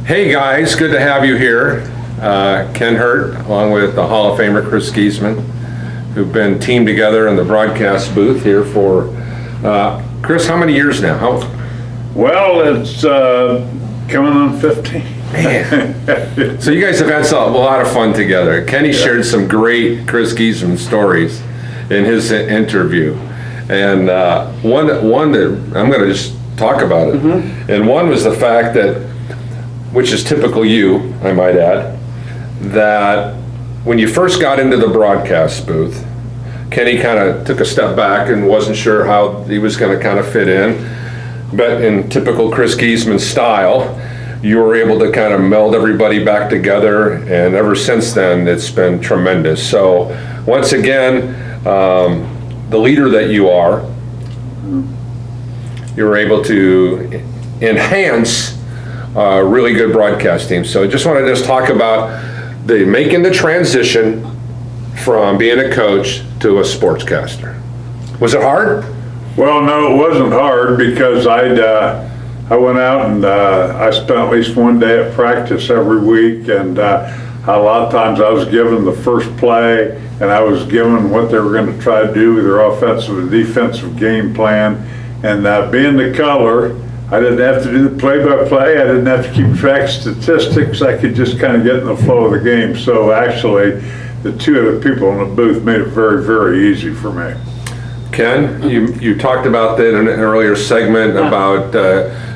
Hey guys, good to have you here. Ken Hurt, along with the Hall of Famer Chris Geesman, who've been teamed together in the broadcast booth here for, Chris, how many years now? Well, it's coming on 15. Man. So you guys have had a lot of fun together. Kenny shared some great Chris Geesman stories in his interview. And one that I'm going to just talk about it. Mm-hmm. And one was the fact that, which is typical you, I might add, that when you first got into the broadcast booth, Kenny kind of took a step back and wasn't sure how he was going to kind of fit in. But in typical Chris Geesman style, you were able to kind of meld everybody back together, and ever since then, it's been tremendous. So once again, the leader that you are, you were able to enhance a really good broadcast team. So I just want to talk about making the transition from being a coach to a sportscaster. Was it hard? Well, no, it wasn't hard because I went out and I spent at least one day at practice every week, and a lot of times I was given the first play and I was given what they were going to try to do with their offensive and defensive game plan. And being the color, I didn't have to do the play-by-play. I didn't have to keep track of statistics. I could just kind of get in the flow of the game. So actually, the two other people in the booth made it very, very easy for me. Ken, you talked about that in an earlier segment about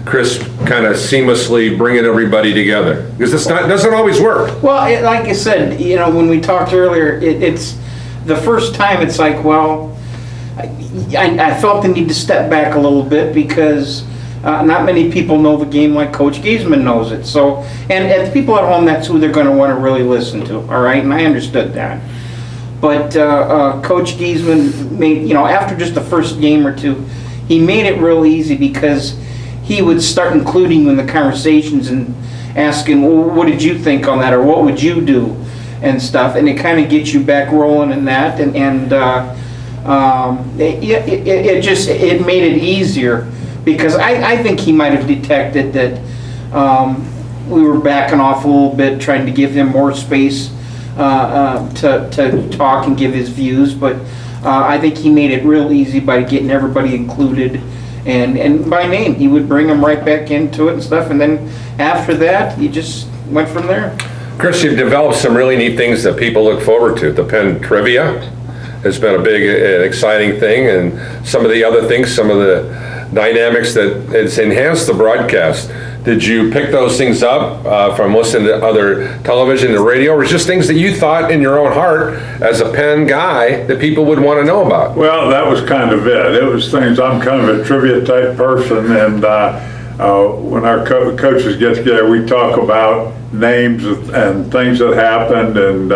Chris kind of seamlessly bringing everybody together, because it doesn't always work. Well, like I said, when we talked earlier, it's the first time it's like, well, I felt the need to step back a little bit because not many people know the game like Coach Geesman knows it. So, and the people at home, that's who they're going to want to really listen to, all right? And I understood that. But Coach Geesman made, after just the first game or two, he made it real easy because he would start including you in the conversations and asking, well, what did you think on that, or what would you do, and stuff. And it kind of gets you back rolling in that, and it made it easier because I think he might have detected that we were backing off a little bit, trying to give him more space to talk and give his views, but I think he made it real easy by getting everybody included, and by name. He would bring them right back into it and stuff, and then after that, you just went from there. Chris, you've developed some really neat things that people look forward to. The Penn Trivia has been a big, exciting thing, and some of the other things, some of the dynamics that it's enhanced the broadcast. Did you pick those things up from listening to other television and radio, or just things that you thought in your own heart as a Penn guy that people would want to know about? Well, that was kind of it. It was things, I'm kind of a trivia type person, and when our coaches get together, we talk about names and things that happened and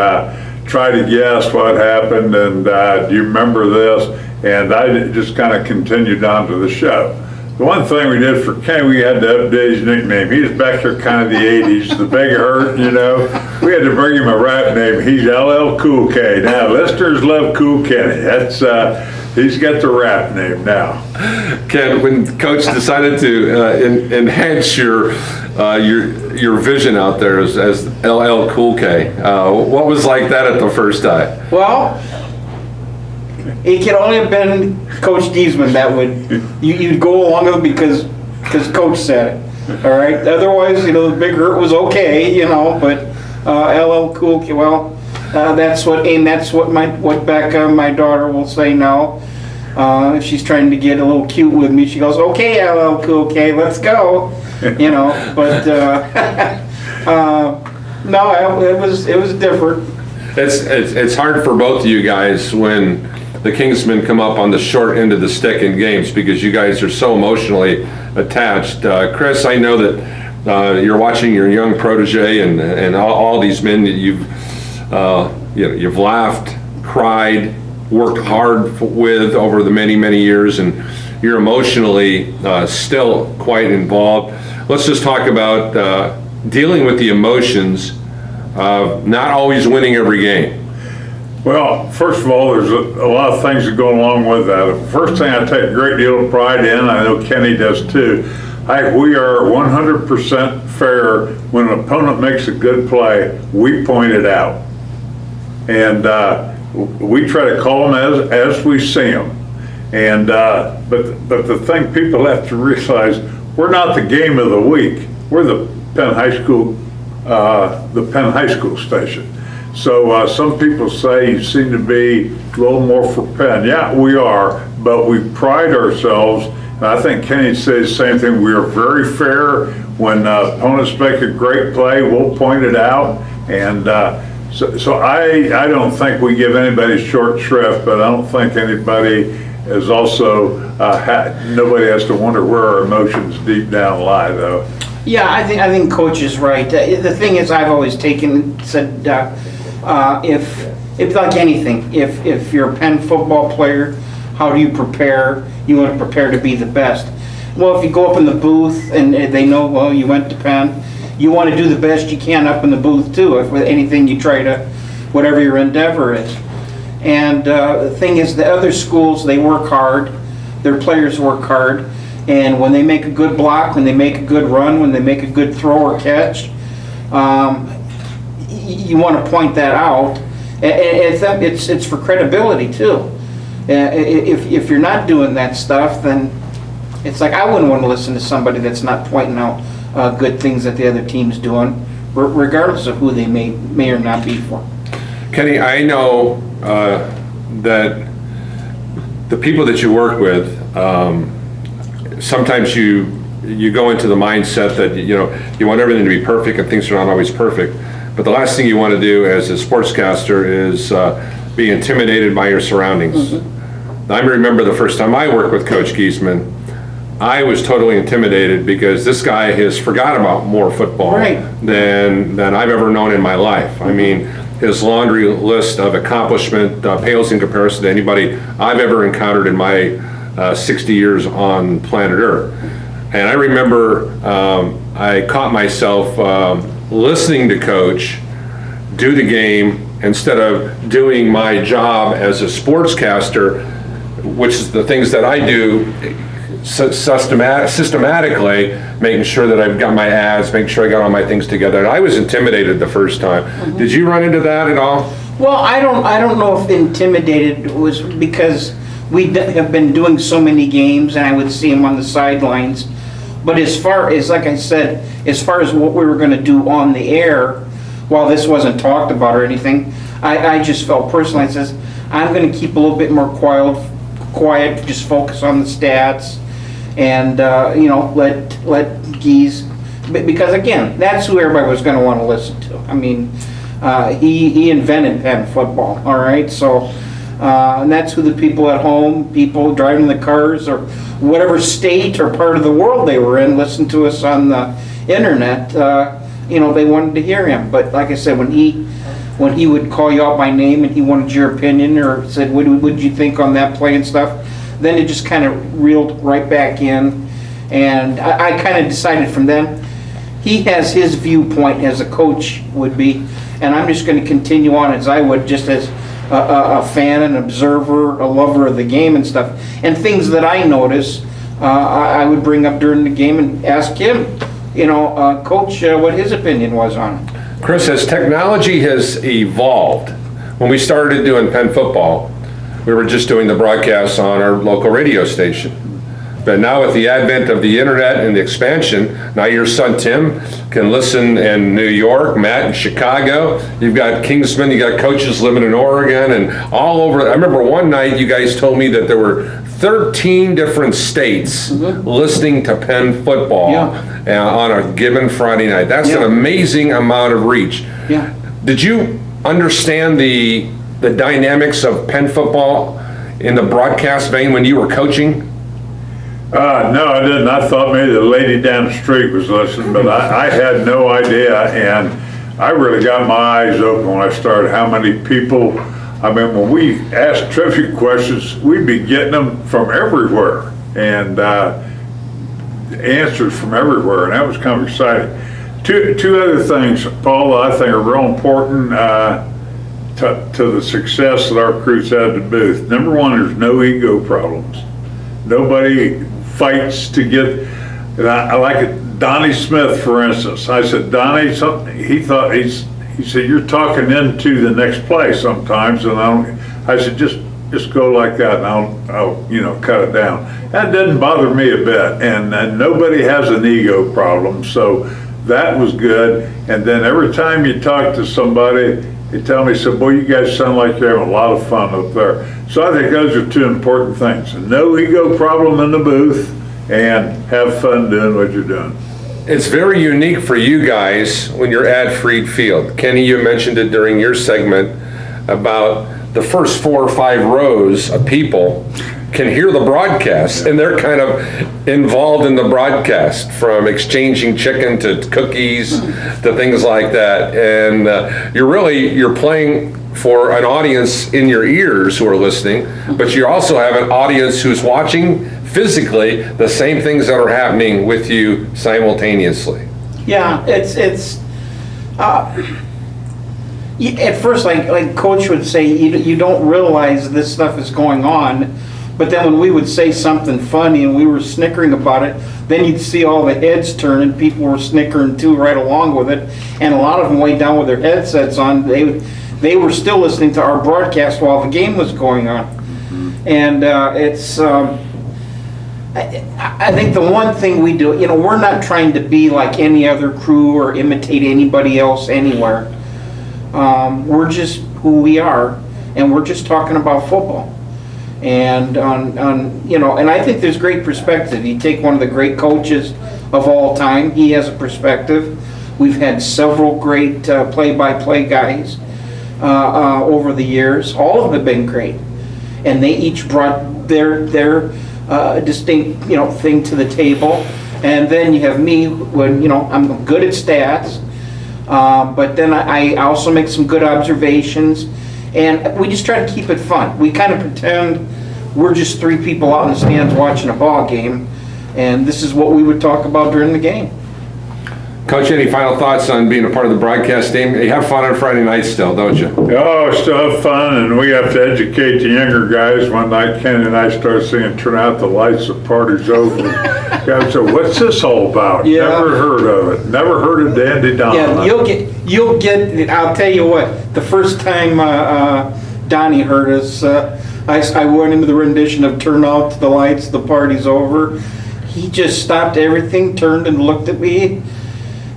try to guess what happened, and do you remember this? And I just kind of continued on to the show. The one thing we did for Kenny, we had to update his nickname. He was back there kind of the 80s, the Big Hurt, We had to bring him a rap name. He's LL Cool K. Now, listeners love Cool Kenny. That's he's got the rap name now. Ken, when Coach decided to enhance your vision out there as LL Cool K, what was like that at the first time? Well, it could only have been Coach Geesman that would, you'd go along with it because Coach said it, all right? Otherwise, the Big Hurt was okay, but LL Cool K, well, that's what Becca, my daughter, will say now. If she's trying to get a little cute with me, she goes, okay, LL Cool K, let's go, but no, it was different. It's hard for both of you guys when the Kingsmen come up on the short end of the stick in games because you guys are so emotionally attached. Chris, I know that you're watching your young protege and all these men that you've laughed, cried, worked hard with over the many, many years, and you're emotionally still quite involved. Let's just talk about dealing with the emotions of not always winning every game. Well, first of all, there's a lot of things that go along with that. The first thing I take a great deal of pride in, I know Kenny does too, We are 100% fair. When an opponent makes a good play, we point it out. And we try to call them as we see them. And but the thing people have to realize, we're not the game of the week. We're the Penn High School station. So some people say you seem to be a little more for Penn. Yeah, we are, but we pride ourselves. And I think Kenny says the same thing. We are very fair. When opponents make a great play, we'll point it out. And so I don't think we give anybody short shrift, but I don't think anybody is also, nobody has to wonder where our emotions deep down lie, though. Yeah, I think Coach is right. The thing is, I've always said, if like anything, if you're a Penn football player, how do you prepare? You want to prepare to be the best. Well, if you go up in the booth and they know, well, you went to Penn, you want to do the best you can up in the booth too. If with anything you try to, whatever your endeavor is. And the thing is, the other schools, they work hard. Their players work hard. And when they make a good block, when they make a good run, when they make a good throw or catch, you want to point that out. And it's for credibility too. If you're not doing that stuff, then it's like I wouldn't want to listen to somebody that's not pointing out good things that the other team's doing, regardless of who they may or not be for. Kenny, I know that the people that you work with, sometimes you go into the mindset that you want everything to be perfect, and things are not always perfect. But the last thing you want to do as a sportscaster is be intimidated by your surroundings. Mm-hmm. I remember the first time I worked with Coach Geesman, I was totally intimidated because this guy has forgot about more football than I've ever known in my life. I mean, his laundry list of accomplishment pales in comparison to anybody I've ever encountered in my 60 years on planet Earth. And I remember I caught myself listening to Coach do the game instead of doing my job as a sportscaster, which is the things that I do systematically, making sure that I've got my ads, making sure I got all my things together. And I was intimidated the first time. Mm-hmm. Did you run into that at all? Well, I don't know if intimidated was because we have been doing so many games and I would see him on the sidelines. But as far as, like I said, as far as what we were going to do on the air, while this wasn't talked about or anything, I just felt personally, I says, I'm going to keep a little bit more quiet, just focus on the stats, and let Geese, because again, that's who everybody was going to want to listen to. I mean, he invented Penn football, all right? So, and that's who the people at home, people driving the cars, or whatever state or part of the world they were in, listened to us on the internet. They wanted to hear him. But like I said, when he would call you out by name and he wanted your opinion or said, what did you think on that play and stuff, then it just kind of reeled right back in. And I kind of decided from then, he has his viewpoint as a coach would be, and I'm just going to continue on as I would, just as a fan, an observer, a lover of the game and stuff. And things that I notice, I would bring up during the game and ask him, Coach, what his opinion was on it. Chris, as technology has evolved, when we started doing Penn football, we were just doing the broadcasts on our local radio station. But now with the advent of the internet and the expansion, now your son Tim can listen in New York, Matt in Chicago. You've got Kingsman, you got coaches living in Oregon and all over. I remember one night you guys told me that there were 13 different states listening to Penn football on a given Friday night. That's an amazing amount of reach. Yeah. Did you understand the dynamics of Penn football in the broadcast vein when you were coaching? No, I didn't. I thought maybe the lady down the street was listening, but I had no idea. And I really got my eyes open when I started how many people, when we asked trivia questions, we'd be getting them from everywhere and answers from everywhere. And that was kind of exciting. Two other things, Paula, I think are real important to the success that our crews had at the booth. Number one, there's no ego problems. Nobody fights to get And I like it, Donnie Smith, for instance. I said, Donnie, he said, you're talking into the next play sometimes, and I said, just go like that, and I'll cut it down. That didn't bother me a bit, and nobody has an ego problem, so that was good. And then every time you talk to somebody, they tell me, so, boy, you guys sound like you're having a lot of fun up there. So I think those are two important things. No ego problem in the booth, and have fun doing what you're doing. It's very unique for you guys when you're at Freed Field. Kenny, you mentioned it during your segment about the first 4 or 5 rows of people can hear the broadcast, and they're kind of involved in the broadcast, from exchanging chicken to cookies to things like that. And you're playing for an audience in your ears who are listening, but you also have an audience who's watching physically the same things that are happening with you simultaneously. Yeah, it's at first, like Coach would say, you don't realize this stuff is going on, but then when we would say something funny and we were snickering about it, then you'd see all the heads turn and people were snickering too right along with it, and a lot of them way down with their headsets on, they were still listening to our broadcast while the game was going on. And it's I think the one thing we do, we're not trying to be like any other crew or imitate anybody else anywhere. We're just who we are, and we're just talking about football. And and I think there's great perspective. You take one of the great coaches of all time, he has a perspective. We've had several great play-by-play guys over the years. All of them have been great, and they each brought their distinct thing to the table. And then you have me when I'm good at stats, but then I also make some good observations, and we just try to keep it fun. We kind of pretend we're just 3 people out in the stands watching a ball game, and this is what we would talk about during the game. Coach, any final thoughts on being a part of the broadcast team? You have fun on Friday night still, don't you? Oh, still have fun, and we have to educate the younger guys. One night, Kenny and I started singing, "Turn out the lights, the party's over." Guys said, "What's this all about?" Yeah. Never heard of it. Never heard of Dandy Don. Yeah, you'll get. I'll tell you what. The first time Donnie heard us, I went into the rendition of "Turn out the lights, the party's over." He just stopped everything, turned and looked at me.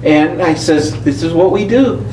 And I says, "This is what we do."